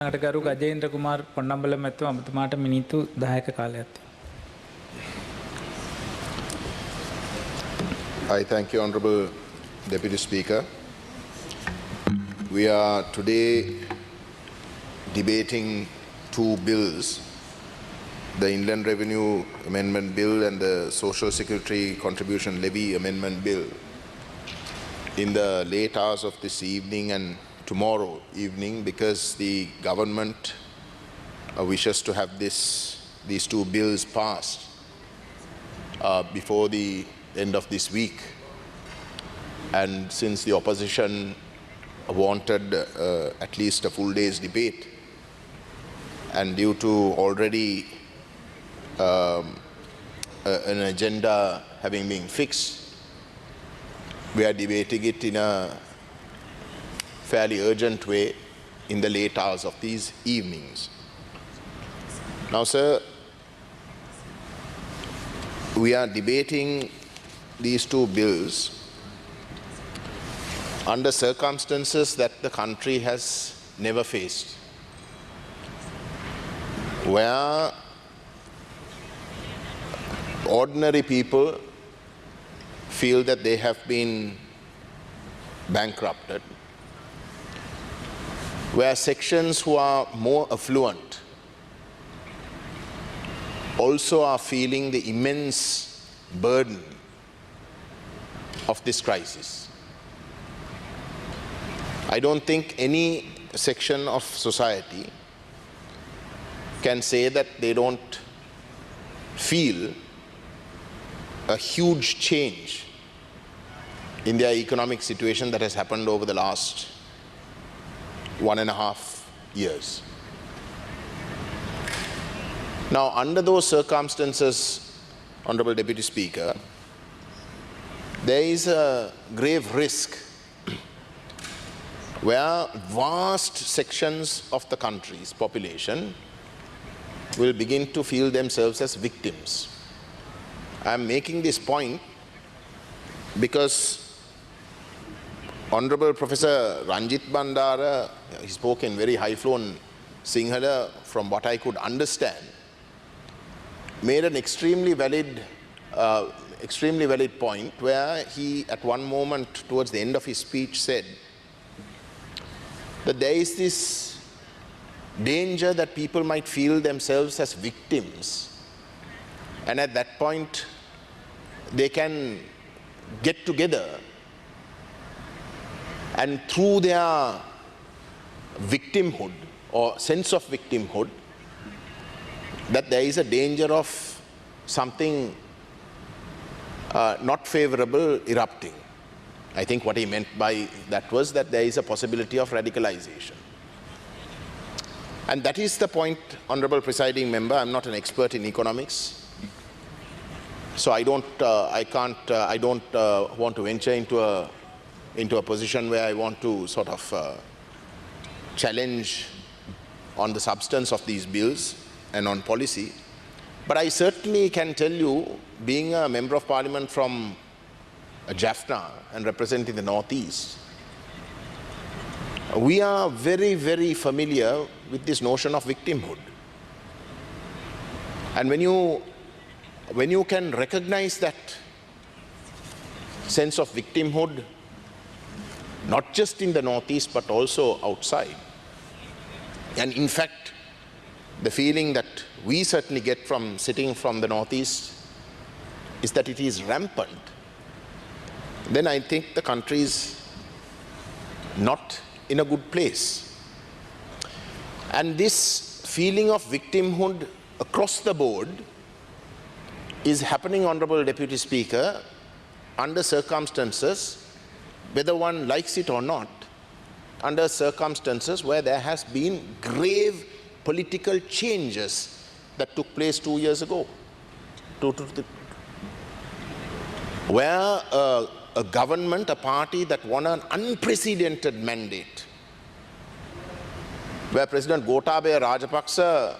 ගරු ගජේන්ද්‍ර කුමාර් පොන්නම්බල මැතිතුමා ඔබතුමාට මිනිත්තු 10ක කාලයක් I thank you, Honorable Deputy Speaker. We are today debating two bills, the Inland Revenue Amendment Bill and the Social Security Contribution Levy Amendment Bill, in the late hours of this evening and tomorrow evening, because the government wishes to have these two bills passed before the end of this week. And since the opposition wanted at least a full day's debate, and due to already an agenda having been fixed, we are debating it in a fairly urgent way in the late hours of these evenings. Now, sir, we are debating these two bills under circumstances that the country has never faced, where ordinary people feel that they have been bankrupted, where sections who are more affluent also are feeling the immense burden of this crisis. I don't think any section of society can say that they don't feel a huge change in their economic situation that has happened over the last 1.5 years. Now, under those circumstances, Honorable Deputy Speaker, there is a grave risk where vast sections of the country's population will begin to feel themselves as victims. I am making this point because Honorable Professor Ranjit Bandara, he spoke in very high-flown Sinhala, from what I could understand, made an extremely valid point where he, at one moment towards the end of his speech, said that there is this danger that people might feel themselves as victims, and at that point they can get together and through their victimhood or sense of victimhood, that there is a danger of something not favorable erupting. I think what he meant by that was that there is a possibility of radicalization. And that is the point, Honorable Presiding Member. I'm not an expert in economics, so I don't want to venture into a position where I want to sort of challenge on the substance of these bills and on policy. But I certainly can tell you, being a member of parliament from Jaffna and representing the Northeast, we are very, very familiar with this notion of victimhood. And when you can recognize that sense of victimhood, not just in the Northeast but also outside, and in fact the feeling that we certainly get from sitting from the Northeast is that it is rampant, then I think the country is not in a good place. And this feeling of victimhood across the board is happening, Honorable Deputy Speaker, under circumstances, whether one likes it or not, under circumstances where there has been grave political changes that took place 2 years ago, where a government, a party that won an unprecedented mandate, where President Gotabaya Rajapaksa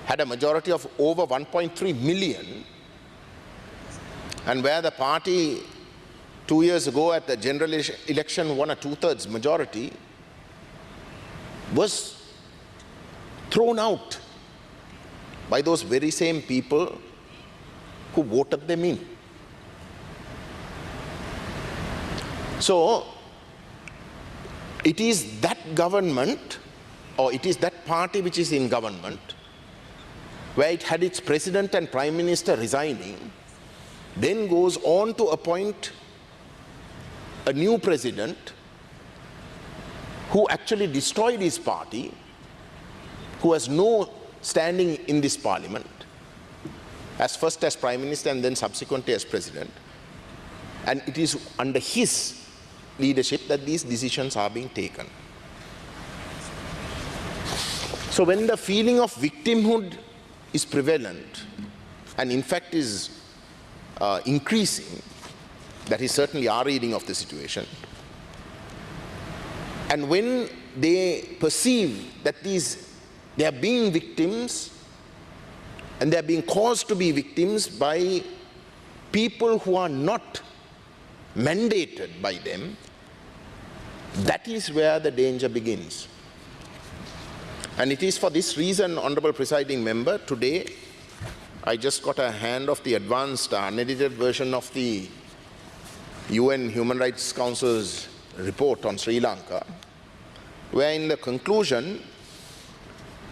had a majority of over 1.3 million, and where the party 2 years ago at the general election won a 2/3 majority, was thrown out by those very same people who voted them in. So, it is that government, or it is that party which is in government, where it had its president and prime minister resigning, then goes on to appoint a new president who actually destroyed his party, who has no standing in this parliament, as first as prime minister and then subsequently as president. And it is under his leadership that these decisions are being taken. So when the feeling of victimhood is prevalent, and in fact is increasing, that is certainly our reading of the situation, and when they perceive that they are being victims, and they are being caused to be victims by people who are not mandated by them, that is where the danger begins. And it is for this reason, Honorable Presiding Member, today I just got a hand of the advanced unedited version of the UN Human Rights Council's report on Sri Lanka, where in the conclusion,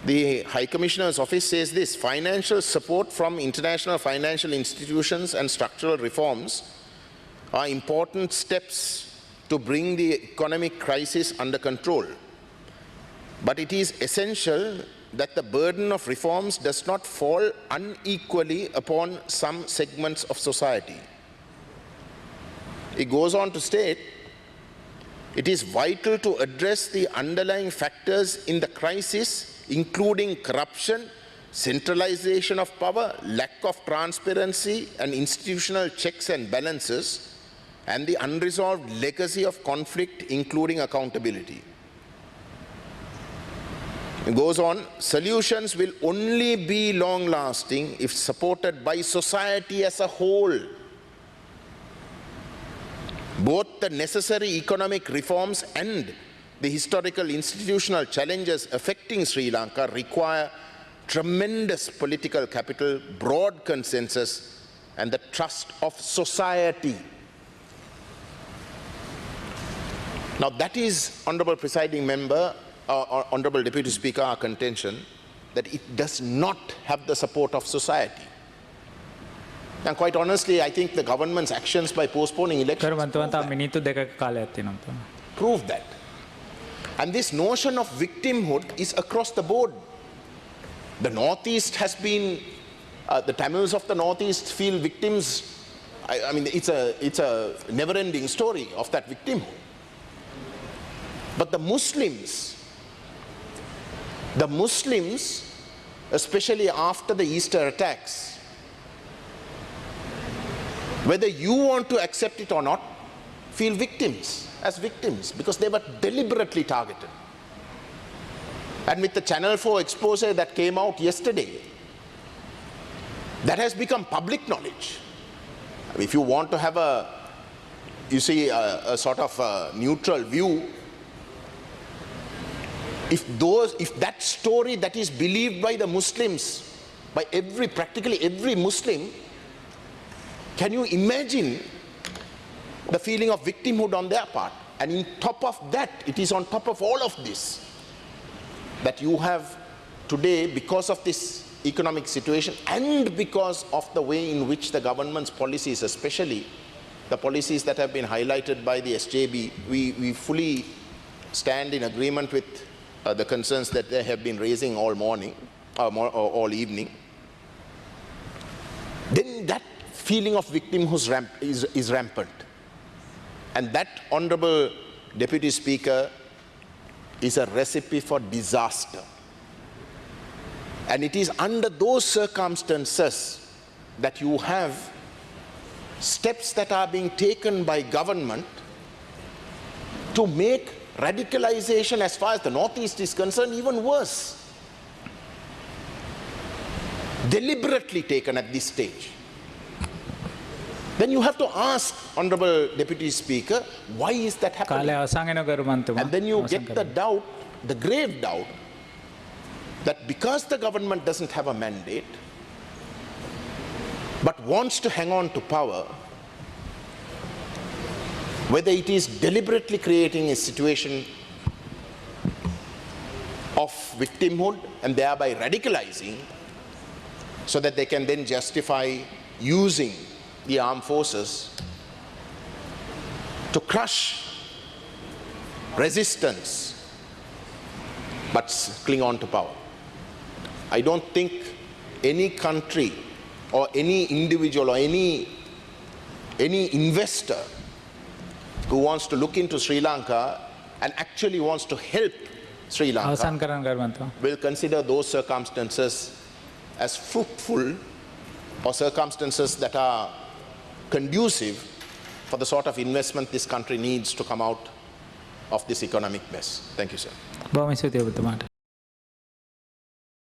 the High Commissioner's office says this: financial support from international financial institutions and structural reforms are important steps to bring the economic crisis under control. But it is essential that the burden of reforms does not fall unequally upon some segments of society. It goes on to state, it is vital to address the underlying factors in the crisis, including corruption, centralization of power, lack of transparency and institutional checks and balances, and the unresolved legacy of conflict, including accountability. It goes on, solutions will only be long-lasting if supported by society as a whole. Both the necessary economic reforms and the historical institutional challenges affecting Sri Lanka require tremendous political capital, broad consensus, and the trust of society. Now that is, Honorable Presiding Member, Honorable Deputy Speaker, our contention, that it does not have the support of society. And quite honestly, I think the government's actions by postponing elections prove that. And this notion of victimhood is across the board. The Northeast has been, the Tamils of the Northeast feel victims. I mean, it's a never-ending story of that victimhood. But the Muslims, especially after the Easter attacks, whether you want to accept it or not, feel victims, because they were deliberately targeted. And with the Channel 4 expose that came out yesterday, that has become public knowledge. I mean, if you want to have a sort of a neutral view, if that story that is believed by the Muslims, by practically every Muslim, can you imagine the feeling of victimhood on their part? And in top of that, it is on top of all of this, that you have today, because of this economic situation and because of the way in which the government's policies, especially the policies that have been highlighted by the SJB, we fully stand in agreement with the concerns that they have been raising all morning, all evening. Then that feeling of victimhood is rampant. And that, Honorable Deputy Speaker, is a recipe for disaster. And it is under those circumstances that you have steps that are being taken by government to make radicalization, as far as the Northeast is concerned, even worse. Deliberately taken at this stage. Then you have to ask, Honorable Deputy Speaker, why is that happening? And then you get the doubt the grave doubt that because the government doesn't have a mandate but wants to hang on to power, whether it is deliberately creating a situation of victimhood and thereby radicalizing so that they can then justify using the armed forces to crush resistance but cling on to power. I don't think any country or any individual or any investor who wants to look into Sri Lanka and actually wants to help Sri Lanka අවසන් කරන්න ගරුවන්තුමා. will consider those circumstances as fruitful or circumstances that are conducive for the sort of investment this country needs to come out of this economic mess. Thank you, sir. බොහොම ස්තුතියි ඔබතුමාට.